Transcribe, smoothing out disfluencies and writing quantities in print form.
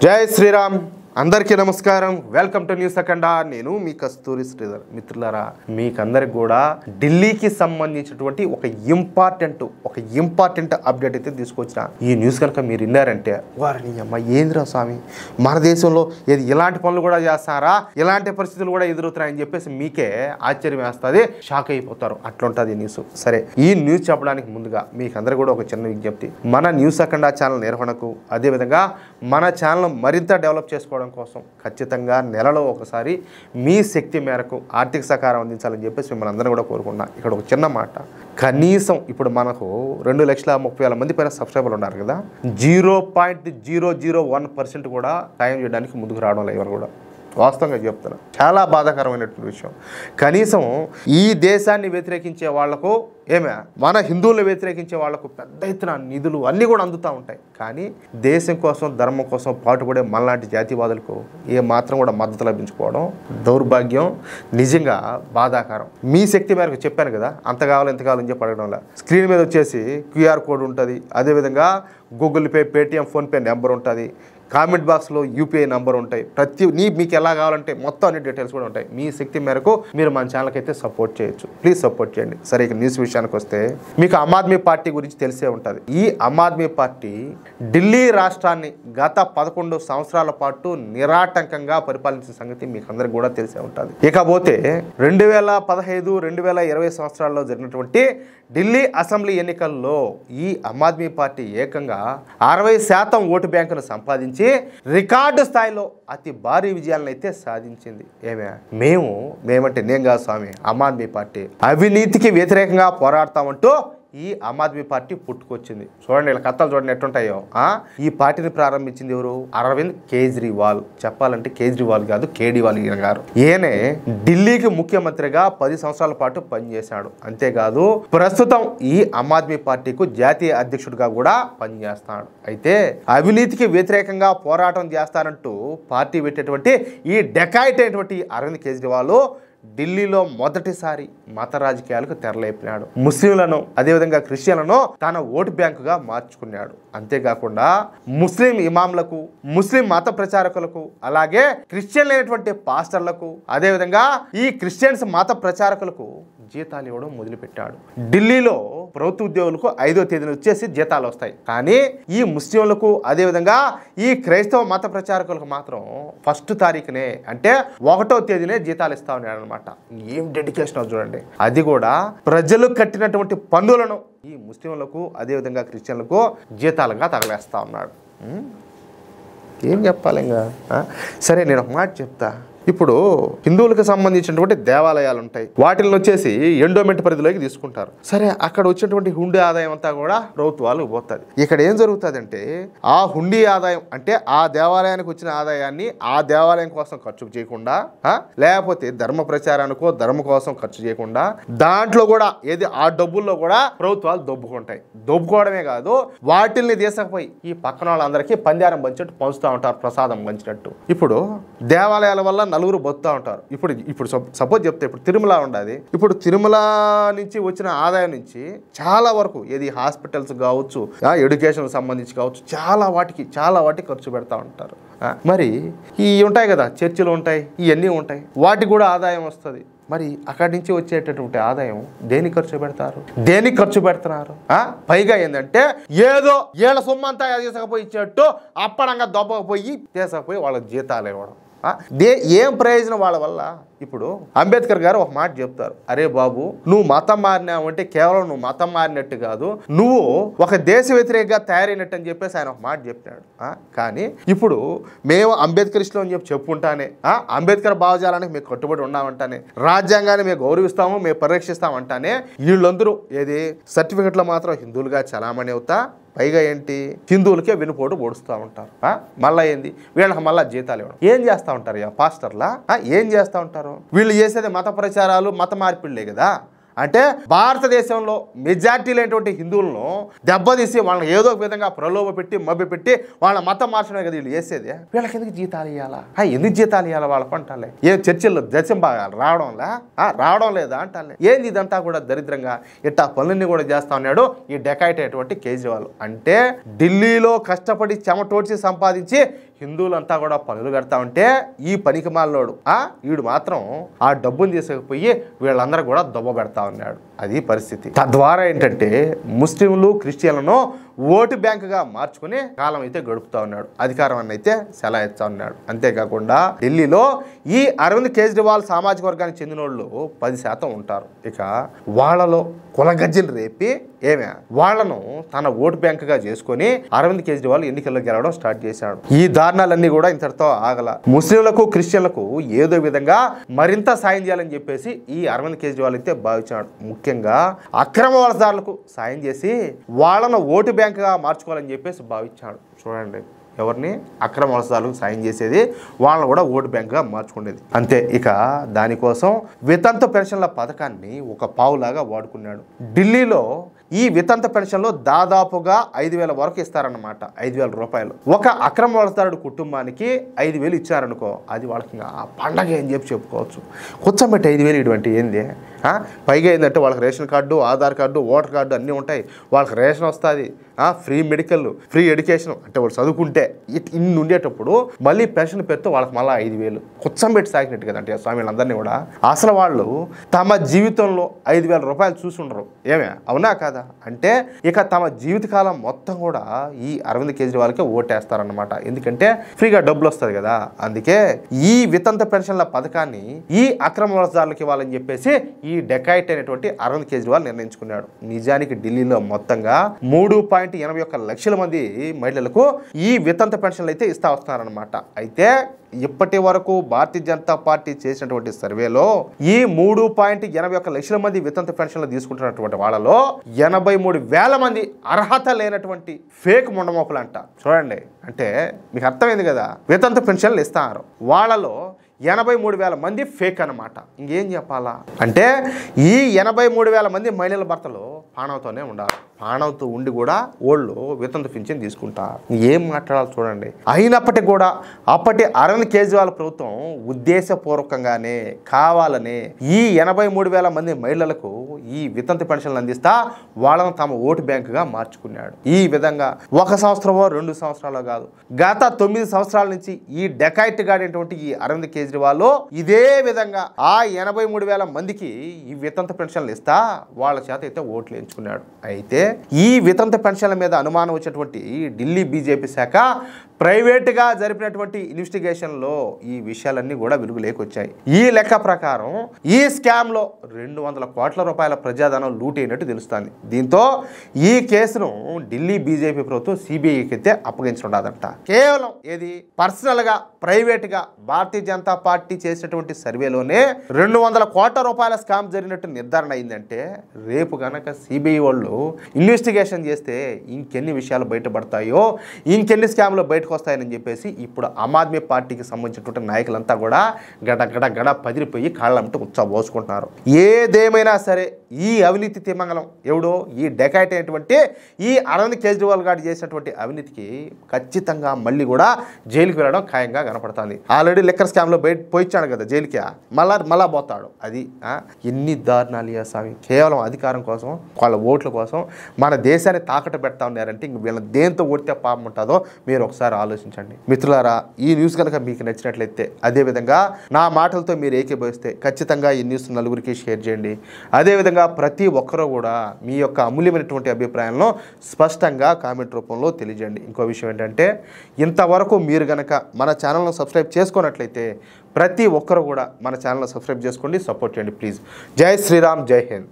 జై శ్రీరామ్ అందరికీ నమస్కారం. Welcome to news Akhanda. నేను మీ కస్తూరి శ్రీధర్. మిత్రులారా, మీకందరికి కూడా ఢిల్లీకి సంబంధించినటువంటి ఒక ఇంపార్టెంట్ అప్డేట్ అయితే తీసుకొచ్చిన. ఈ న్యూస్ కనుక మీరు విన్నారంటే వారిని అమ్మ ఏంద్రా స్వామి, మన దేశంలో ఏది ఇలాంటి పనులు కూడా చేస్తారా, ఇలాంటి పరిస్థితులు కూడా ఎదురవుతున్నాయని చెప్పేసి మీకే ఆశ్చర్యం వేస్తుంది, షాక్ అయిపోతారు. అట్లుంటుంది ఈ న్యూస్. సరే, ఈ న్యూస్ చెప్పడానికి ముందుగా మీకందరూ కూడా ఒక చిన్న విజ్ఞప్తి. మన న్యూస్ అఖండా ఛానల్ నిర్వహణకు, అదేవిధంగా మన ఛానల్ మరింత డెవలప్ చేసుకోవడం కోసం ఖచ్చితంగా నెలలో ఒకసారి మీ శక్తి మేరకు ఆర్థిక సహకారం అందించాలని చెప్పేసి మిమ్మల్ని అందరూ కూడా కోరుకున్నా. ఇక్కడ ఒక చిన్న మాట, కనీసం ఇప్పుడు మనకు 2,30,000 మంది పైన సబ్స్క్రైబర్లు ఉన్నారు కదా, 0.001% కూడా సాయం చేయడానికి ముందుకు రావడం లేదు ఎవరు కూడా. వాస్తవంగా చెప్తున్నా, చాలా బాధాకరమైనటువంటి విషయం. కనీసం ఈ దేశాన్ని వ్యతిరేకించే వాళ్లకు మన హిందువులను వ్యతిరేకించే వాళ్లకు పెద్ద ఎత్తున నిధులు అన్నీ కూడా అందుతూ ఉంటాయి. కానీ దేశం కోసం, ధర్మం కోసం పాటుపడే మనలాంటి జాతీయవాదులకు ఏ మాత్రం కూడా మద్దతు లభించుకోవడం దౌర్భాగ్యం, నిజంగా బాధాకరం. మీ శక్తి మేరకు చెప్పాను కదా, అంత కావాలి ఇంత కావాలని చెప్పి అడగడంలా. స్క్రీన్ మీద వచ్చేసి QR కోడ్ ఉంటుంది, అదేవిధంగా Google pay, Paytm, PhonePe number ఉంటుంది, కామెంట్ బాక్స్లో UPI నెంబర్ ఉంటాయి. మీకు ఎలా కావాలంటే మొత్తం అన్ని డీటెయిల్స్ కూడా ఉంటాయి. మీ శక్తి మేరకు మీరు మన ఛానల్కి అయితే సపోర్ట్ చేయొచ్చు. ప్లీజ్ సపోర్ట్ చేయండి. సరే, ఇక న్యూస్ విషయానికి వస్తే, మీకు ఆమ్ ఆద్మీ పార్టీ గురించి తెలిసే ఉంటుంది. ఈ ఆమ్ ఆద్మీ పార్టీ ఢిల్లీ రాష్ట్రాన్ని గత 11 సంవత్సరాల పాటు నిరాటంకంగా పరిపాలించిన సంగతి మీకు అందరికి కూడా తెలిసే ఉంటుంది. ఇకపోతే 2015, 2020 సంవత్సరాల్లో జరిగినటువంటి ఢిల్లీ అసెంబ్లీ ఎన్నికల్లో ఈ ఆమ్ ఆద్మీ పార్టీ ఏకంగా 60% ఓటు బ్యాంకును సంపాదించి రికార్డు స్థాయిలో అతి భారీ విజయాలను అయితే సాధించింది. మేమంటే నేను కాదు స్వామి, ఆమ్ ఆద్మీ పార్టీ అవినీతికి వ్యతిరేకంగా పోరాడతామంటూ ఈ ఆమ్ ఆద్మీ పార్టీ పుట్టుకొచ్చింది. చూడండి, ఇలా కథలు చూడండి ఎట్టుంటాయో. ఈ పార్టీని ప్రారంభించింది ఎవరు? అరవింద్ కేజ్రీవాల్. చెప్పాలంటే కేజ్రీవాల్ కాదు, కేడీవాల్ గారు. ఈయనే ఢిల్లీకి ముఖ్యమంత్రిగా 10 సంవత్సరాల పాటు పనిచేశాడు. అంతేకాదు ప్రస్తుతం ఈ ఆమ్ ఆద్మీ పార్టీకు జాతీయ అధ్యక్షుడిగా కూడా పనిచేస్తాడు. అయితే అవినీతికి వ్యతిరేకంగా పోరాటం చేస్తానంటూ పార్టీ పెట్టేటువంటి ఈ డెకాయిట్ అయినటువంటి అరవింద్ కేజ్రీవాల్ ఢిల్లీలో మొదటిసారి మత రాజకీయాలకు తెరలేపినాడు. ముస్లింలను, అదేవిధంగా క్రిస్టియన్లను తన ఓటు బ్యాంకుగా మార్చుకున్నాడు. అంతేకాకుండా ముస్లిం ఇమాంలకు, ముస్లిం మత ప్రచారకులకు, అలాగే క్రిస్టియన్ అయినటువంటి పాస్టర్లకు, అదేవిధంగా ఈ క్రిస్టియన్స్ మత ప్రచారకులకు జీతాలు ఇవ్వడం మొదలుపెట్టాడు. ఢిల్లీలో ప్రభుత్వ ఉద్యోగులకు 5వ తేదీన వచ్చేసి జీతాలు వస్తాయి. కానీ ఈ ముస్లింలకు, అదేవిధంగా ఈ క్రైస్తవ మత ప్రచారకులకు మాత్రం 1వ తారీఖునే, అంటే 1వ తేదీనే జీతాలు ఇస్తా ఉన్నాడు అనమాట. ఏం డెడికేషన్ చూడండి. అది కూడా ప్రజలు కట్టినటువంటి పన్నులను ఈ ముస్లింలకు, అదేవిధంగా క్రిస్టియన్లకు జీతాలుగా తగలేస్తా ఉన్నాడు. ఏం చెప్పాలి ఇంకా? సరే, నేను ఒక మాట చెప్తా. ఇప్పుడు హిందువులకు సంబంధించినటువంటి దేవాలయాలు ఉంటాయి, వాటిని వచ్చేసి ఎండోమెంట్ పరిధిలోకి తీసుకుంటారు. సరే, అక్కడ వచ్చినటువంటి హుండీ ఆదాయం అంతా కూడా ప్రభుత్వాలకు పోతుంది. ఇక్కడ ఏం జరుగుతుందంటే, ఆ హుండీ ఆదాయం అంటే ఆ దేవాలయానికి వచ్చిన ఆదాయాన్ని ఆ దేవాలయం కోసం ఖర్చు చేయకుండా, లేకపోతే ధర్మ ప్రచారానికో ధర్మ కోసం ఖర్చు చేయకుండా, దాంట్లో కూడా ఆ డబ్బుల్లో కూడా ప్రభుత్వాలు దొబ్బుకుంటాయి. దొబ్బుకోవడమే కాదు, వాటిల్ని తీసుకుపోయి ఈ పక్కన వాళ్ళందరికీ పందారం పంచినట్టు పంచుతూ ఉంటారు, ప్రసాదం పంచినట్టు. ఇప్పుడు దేవాలయాల వల్ల నలుగురు బతుకుతూ ఉంటారు. ఇప్పుడు సపోజ్ చెప్తే, ఇప్పుడు తిరుమల ఉండదు. ఇప్పుడు తిరుమల నుంచి వచ్చిన ఆదాయం నుంచి చాలా వరకు హాస్పిటల్స్ కావచ్చు, ఎడ్యుకేషన్ సంబంధించి కావచ్చు, చాలా వాటికి ఖర్చు పెడతా ఉంటారు. మరి ఈ ఉంటాయి కదా, చర్చిలు ఉంటాయి, ఇవన్నీ ఉంటాయి, వాటికి కూడా ఆదాయం వస్తుంది. మరి అక్కడి నుంచి వచ్చేటటువంటి ఆదాయం దేనికి ఖర్చు పెడుతున్నారు? పైగా ఏంటంటే, ఏదో ఏళ్ళ సొమ్మంతా తీసుకపోయి ఇచ్చేట్టు అప్పడంగా దొబ్బకపోయి తీసుకపోయి వాళ్ళకి జీతాలు ఇవ్వడం. ఏం ప్రయోజనం వాళ్ళ వల్ల? ఇప్పుడు అంబేద్కర్ గారు ఒక మాట చెప్తారు, అరే బాబు, నువ్వు మతం మారినావంటే కేవలం నువ్వు మతం మారినట్టు కాదు, నువ్వు ఒక దేశ వ్యతిరేకంగా తయారైనట్టు అని చెప్పేసి ఆయన ఒక మాట చెప్పినాడు. కానీ ఇప్పుడు మేము అంబేద్కరిస్టులు అని చెప్పుకుంటానే, అంబేద్కర్ భావజాలానికి మేము కట్టుబడి ఉన్నామంటానే, రాజ్యాంగాన్ని మేము గౌరవిస్తాము, మేము పరిరక్షిస్తామంటానే, వీళ్ళందరూ సర్టిఫికెట్లో మాత్రం హిందువులుగా చలామణి అవుతా, పైగా ఏంటి, హిందువులకే వెనుపోటు పొడుస్తూ ఉంటారు. మళ్ళీ వీళ్ళకి మళ్ళీ జీతాలు ఇవ్వడం. ఏం చేస్తూ ఉంటారు పాస్టర్లా? ఏం చేస్తూ ఉంటారు వీళ్ళు? చేసేది మత ప్రచారాలు, మత మార్పిళ్లే కదా. అంటే భారతదేశంలో మెజార్టీ లేనటువంటి హిందువులను దెబ్బతీసి వాళ్ళని ఏదో ఒక విధంగా ప్రలోభ పెట్టి, మభ్య పెట్టి వాళ్ళ మతం మార్చడమే కదా వీళ్ళు చేసేది. వీళ్ళకి ఎందుకు జీతాలు ఇవ్వాలా? ఎందుకు జీతాలు ఇవ్వాలా వాళ్ళకు అంటాలే? ఏ చర్చిల్లో దర్శనం బాగా రావడం లేదా అంటాలే? ఏంది ఇదంతా కూడా దరిద్రంగా ఇట్టా పనులన్నీ కూడా చేస్తా ఉన్నాడు ఈ డెకాయిట్ అయ్యేటువంటి కేజ్రీవాల్. అంటే ఢిల్లీలో కష్టపడి చెమటోడ్చి సంపాదించి హిందువులంతా కూడా పనులు కడతా ఉంటే ఈ పనికిమాలినోడు వీడు మాత్రం ఆ డబ్బును తీసుకుపోయి వీళ్ళందరూ కూడా దొబ్బ పెడతా ఉన్నాడు. అది పరిస్థితి. తద్వారా ఏంటంటే ముస్లింలు క్రిస్టియన్లను ఓటు బ్యాంకుగా మార్చుకుని కాలం అయితే గడుపుతా ఉన్నాడు, అధికారం అయితే సెలాయిస్తా ఉన్నాడు. అంతేకాకుండా ఢిల్లీలో ఈ అరవింద్ కేజ్రీవాల్ సామాజిక వర్గానికి చెందిన వాళ్ళు 10% ఉంటారు. ఇక వాళ్ళలో కులగజ్జలు రేపి వాళ్లను తన ఓటు బ్యాంకుగా చేసుకుని అరవింద్ కేజ్రీవాల్ ఎన్నికల్లో గెలవడం స్టార్ట్ చేశాడు. ఈ దారుణాలన్నీ కూడా ఇంతటితో ఆగల. ముస్లింలకు క్రిస్టియన్లకు ఏదో విధంగా మరింత సాయం చేయాలని చెప్పేసి ఈ అరవింద్ కేజ్రీవాల్ అయితే భావించాడు. ముఖ్యంగా అక్రమ వలసదారులకు సాయం చేసి వాళ్ళను ఓటు బ్యాంకుగా మార్చుకోవాలని చెప్పేసి భావించాడు. చూడండి, ఎవరిని అక్రమ వలసదారులకు సాయం చేసేది, వాళ్ళని కూడా ఓటు బ్యాంకుగా మార్చుకునేది. అంతే. ఇక దానికోసం వితంతు పెన్షన్ల పథకాన్ని ఒక పావులాగా వాడుకున్నాడు. ఢిల్లీలో ఈ వితంత పెన్షన్లో దాదాపుగా 5,000 వరకు ఇస్తారన్నమాట. 5,000 రూపాయలు. ఒక అక్రమ వలసదారుడు కుటుంబానికి 5,000 ఇచ్చారనుకో, అది వాళ్ళకి పండగ అని చెప్పుకోవచ్చు. కూర్చోబెట్టి 5,000 ఇటువంటి ఏంది? పైగా ఏంటంటే వాళ్ళకి ration card, Aadhaar card, voter card అన్నీ ఉంటాయి. వాళ్ళకి రేషన్ వస్తుంది, ఫ్రీ మెడికల్, ఫ్రీ ఎడ్యుకేషన్. అంటే వాళ్ళు చదువుకుంటే ఇన్ని ఉండేటప్పుడు మళ్ళీ పెన్షన్ పెడితే వాళ్ళకి మళ్ళీ 5,000 కూర్చోబెట్టి సాగినట్టు కదంటే స్వామిలందరినీ కూడా. అసలు వాళ్ళు తమ జీవితంలో 5,000 రూపాయలు చూసి ఉండరు. అవునా కాదా? అంటే ఇక తమ జీవితకాలం మొత్తం కూడా ఈ అరవింద్ కేజ్రీవాల్కే ఓటేస్తారన్నమాట. ఎందుకంటే ఫ్రీగా డబ్బులు వస్తుంది కదా. అందుకే ఈ వితంత పెన్షన్ల పథకాన్ని ఈ అక్రమ వలసదారులకు ఇవ్వాలని చెప్పేసి ఈ డెకాయిట్ అయినటువంటి అరవింద్ కేజ్రీవాల్ నిర్ణయించుకున్నాడు. నిజానికి ఢిల్లీలో మొత్తంగా 3.81 లక్షల మంది మహిళలకు ఈ వితంత పెన్షన్లు అయితే ఇస్తా వస్తున్నారన్నమాట. అయితే ఇప్పటి వరకు భారతీయ జనతా పార్టీ చేసినటువంటి సర్వేలో ఈ 3.81 లక్షల మంది వితంత పెన్షన్లు తీసుకుంటున్నటువంటి వాళ్ళలో 83,000 మంది అర్హత లేనటువంటి ఫేక్ ముండమోపులు అంట. చూడండి, అంటే మీకు అర్థమైంది కదా, వితంత పెన్షన్లు ఇస్తారు. వాళ్ళలో 83,000 మంది ఫేక్ అనమాట. ఇంకేం చెప్పాలా అంటే ఈ 83,000 మంది మహిళల భర్తలు పాణవుతోనే ఉండాలి. పాణవుతూ ఉండి కూడా వాళ్ళు వితంత పింఛన్ తీసుకుంటారు. ఏం మాట్లాడాలి చూడండి. అయినప్పటికీ కూడా అప్పటి అరవింద్ కేజ్రీవాల్ ప్రభుత్వం ఉద్దేశపూర్వకంగానే కావాలనే ఈ 83,000 మంది మహిళలకు ఈ వితంత పెన్షన్లు అందిస్తా వాళ్ళను తమ ఓటు బ్యాంకుగా మార్చుకున్నాడు. ఈ విధంగా 1 సంవత్సరమో 2 సంవత్సరాలు కాదు, గత 9 సంవత్సరాల నుంచి ఈ డెకాయిట్ గాడైనటువంటి ఈ అరవింద్ కేజ్రీవాల్ ఇదే విధంగా ఆ 83,000 మందికి ఈ వితంత పెన్షన్లు ఇస్తా వాళ్ళ చేత అయితే ఓట్లు ఎంచుకున్నాడు. అయితే ఈ వితంత పెన్షన్ల మీద అనుమానం వచ్చినటువంటి ఢిల్లీ బీజేపీ శాఖ ప్రైవేటుగా జరిపినటువంటి ఇన్వెస్టిగేషన్లో ఈ విషయాలన్నీ కూడా వెలుగులోకి వచ్చాయి. ఈ లెక్క ప్రకారం ఈ స్కామ్లో 200 కోట్ల రూపాయల ప్రజాధనం లూట్ అయినట్టు తెలుస్తుంది. దీంతో ఈ కేసును ఢిల్లీ బీజేపీ ప్రభుత్వం సిబిఐకి అయితే అప్పగించనుండదంట. కేవలం ఏది పర్సనల్గా ప్రైవేట్గా భారతీయ జనతా పార్టీ చేసినటువంటి సర్వేలోనే 200 కోట్ల రూపాయల స్కామ్ జరిగినట్టు నిర్ధారణ అయిందంటే రేపు కనుక సిబిఐ వాళ్ళు ఇన్వెస్టిగేషన్ చేస్తే ఇంకెన్ని విషయాలు బయటపడతాయో, ఇంకెన్ని స్కామ్లు బయటకు వస్తాయని చెప్పేసి ఇప్పుడు ఆమ్ ఆద్మీ పార్టీకి సంబంధించినటువంటి నాయకులంతా కూడా గడ పదిరిపోయి కాళ్ళంటూ ఉచ్చబోసుకుంటున్నారు. ఏదేమైనా సరే ఈ అవినీతి తిమంగళం ఎవడో ఈ డెకాయిట్ అయినటువంటి ఈ అరవింద్ కేజ్రీవాల్ గారు చేసినటువంటి అవినీతికి ఖచ్చితంగా మళ్ళీ కూడా జైలుకి వెళ్ళడం ఖాయంగా కనపడుతుంది. ఆల్రెడీ లిక్కర్ స్కామ్లో బయట పోయించాడు కదా జైలుకి, మళ్ళా పోతాడు. అది ఎన్ని దారుణాలు స్వామి. కేవలం అధికారం కోసం, వాళ్ళ ఓట్ల కోసం మన దేశాన్ని తాకట్టు పెడతా ఉన్నారంటే ఇంక వీళ్ళ దేంతో ఓడితే పాపం ఉంటుందో మీరు ఒకసారి ఆలోచించండి. మిత్రులారా, ఈ న్యూస్ కనుక మీకు నచ్చినట్లయితే, అదేవిధంగా నా మాటలతో మీరు ఏకీభవిస్తే ఖచ్చితంగా ఈ న్యూస్ నలుగురికి షేర్ చేయండి. అదేవిధంగా ప్రతి ఒక్కరూ కూడా మీ యొక్క అమూల్యమైనటువంటి అభిప్రాయాలను స్పష్టంగా కామెంట్ రూపంలో తెలియజేయండి. ఇంకో విషయం ఏంటంటే, ఇంతవరకు మీరు కనుక మన ఛానల్ను సబ్స్క్రైబ్ చేసుకున్నట్లయితే ప్రతి ఒక్కరు కూడా మన ఛానల్ను సబ్స్క్రైబ్ చేసుకోండి, సపోర్ట్ చేయండి ప్లీజ్. జై శ్రీరామ్, జై హింద్.